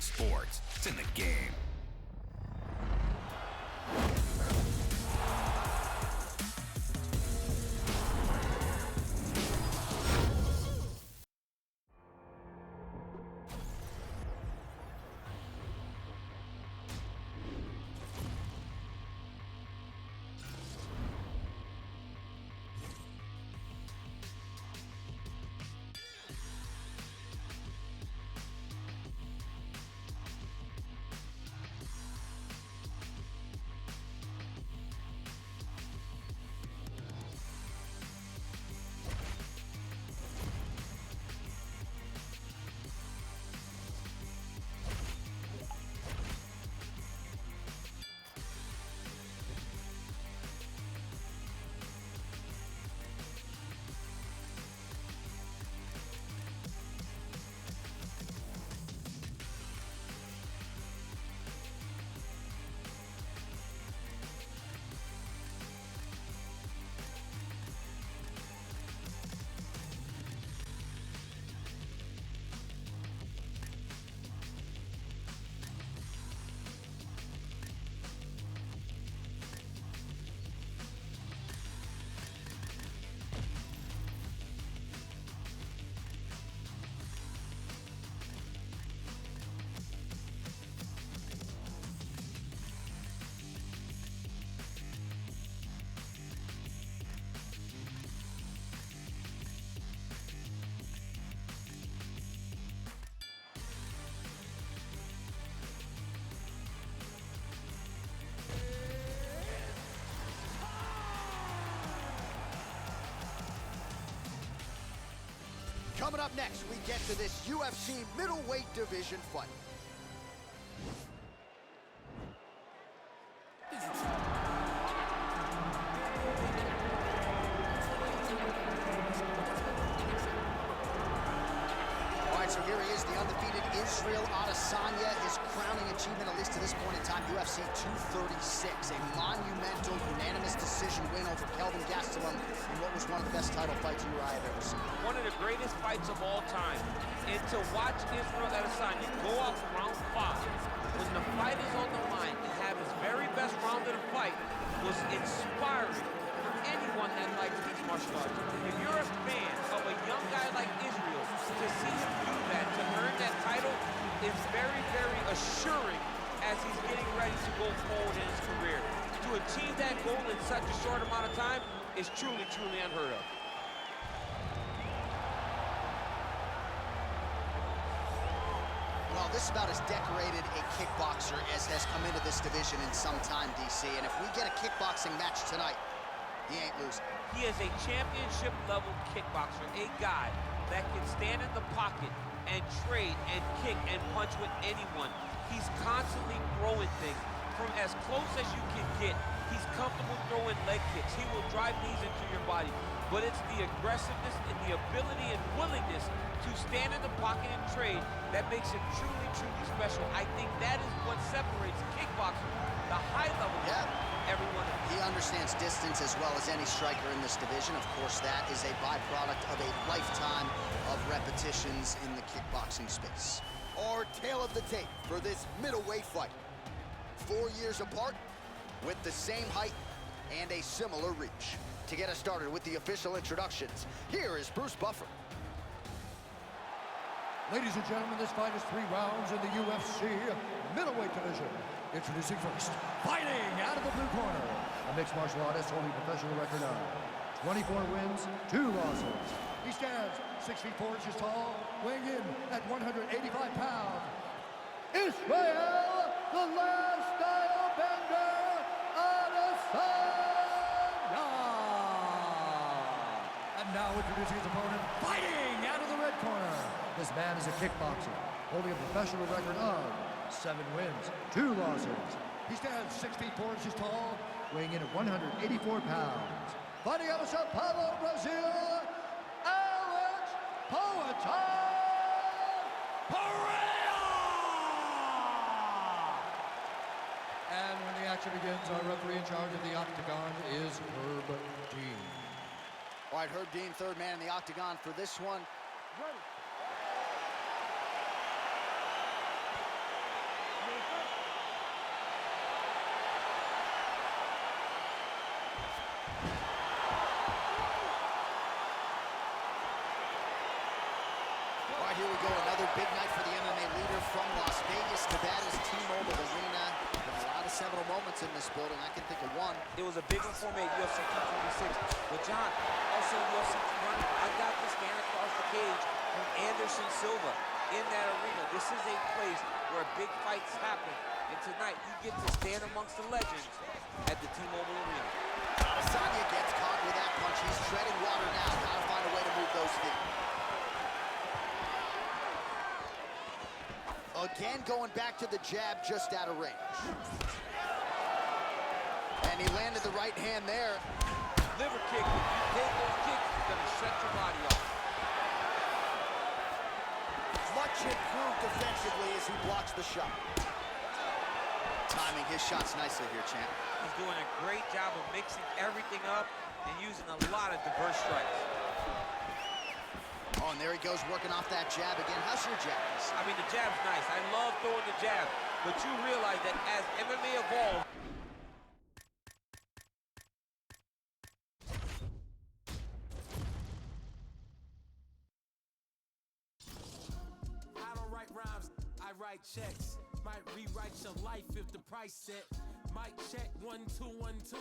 sports. It's in the game. Coming up next, we get to this UFC middleweight division fight. So here he is, the undefeated Israel Adesanya, his crowning achievement, at least to this point in time, UFC 236, a monumental unanimous decision win over Kelvin Gastelum in what was one of the best title fights you or I have ever seen. One of the greatest fights of all time. And to watch Israel Adesanya go out for round 5, when the fight is on the line, and have his very best round of the fight was inspiring for anyone that likes mixed martial arts. If you're a fan of a young guy like Israel, to see him do that, to earn that title, is very, very assuring as he's getting ready to go forward in his career. To achieve that goal in such a short amount of time is truly, truly unheard of. Well, this is about as decorated a kickboxer as has come into this division in some time, DC. And if we get a kickboxing match tonight, he ain't losing. He is a championship-level kickboxer, a guy that can stand in the pocket and trade and kick and punch with anyone. He's constantly throwing things from as close as you can get. He's comfortable throwing leg kicks. He will drive knees into your body. But it's the aggressiveness and the ability and willingness to stand in the pocket and trade that makes him truly, truly special. I think that is what separates kickboxing, the high level, everyone else. He understands distance as well as any striker in this division. Of course, that is a byproduct of a lifetime of repetitions in the kickboxing space. Our tale of the tape for this middleweight fight. 4 years apart, with the same height and a similar reach. To get us started with the official introductions, here is Bruce Buffer. Ladies and gentlemen, this fight is 3 rounds in the UFC middleweight division. Introducing first, fighting out of the blue corner, a mixed martial artist holding a professional record of 24 wins, 2 losses. He stands 6 feet 4 inches tall, weighing in at 185 pounds. Israel, the last style bender, Adesanya! And now introducing his opponent, fighting out of the red corner. This man is a kickboxer, holding a professional record of 7 wins, 2 losses. He stands 6 feet 4 inches tall, weighing in at 184 pounds. Fighting out of Sao Paulo, Brazil, Alex Poatan Pereira! And when the action begins, our referee in charge of the octagon is Herb Dean. All right, Herb Dean, third man in the octagon for this one. Ready. All right, here we go. Another big night for the MMA leader from Las Vegas, Nevada's T-Mobile Arena. Been a lot of seminal moments in this building. I can think of one. It was a big one for me at UFC 226. But John, also UFC 200, I got this man across the cage from Anderson Silva in that arena. This is a place where big fights happen. And tonight, you get to stand amongst the legends at the T-Mobile Arena. Adesanya gets caught with that punch. He's treading water now. Gotta find a way to move those feet. Again, going back to the jab just out of range. And he landed the right hand there. Liver kick, if you take those kicks, it's gonna shut your body off. Much improved defensively as he blocks the shot. Timing his shots nicely here, champ. He's doing a great job of mixing everything up and using a lot of diverse strikes. Oh, and there he goes, working off that jab again. How's your jabs? I mean, the jab's nice. I love throwing the jab, but you realize that as MMA evolves, I don't write rhymes, I write checks. Might rewrite your life if the price set. Mic check 1 2 1 2.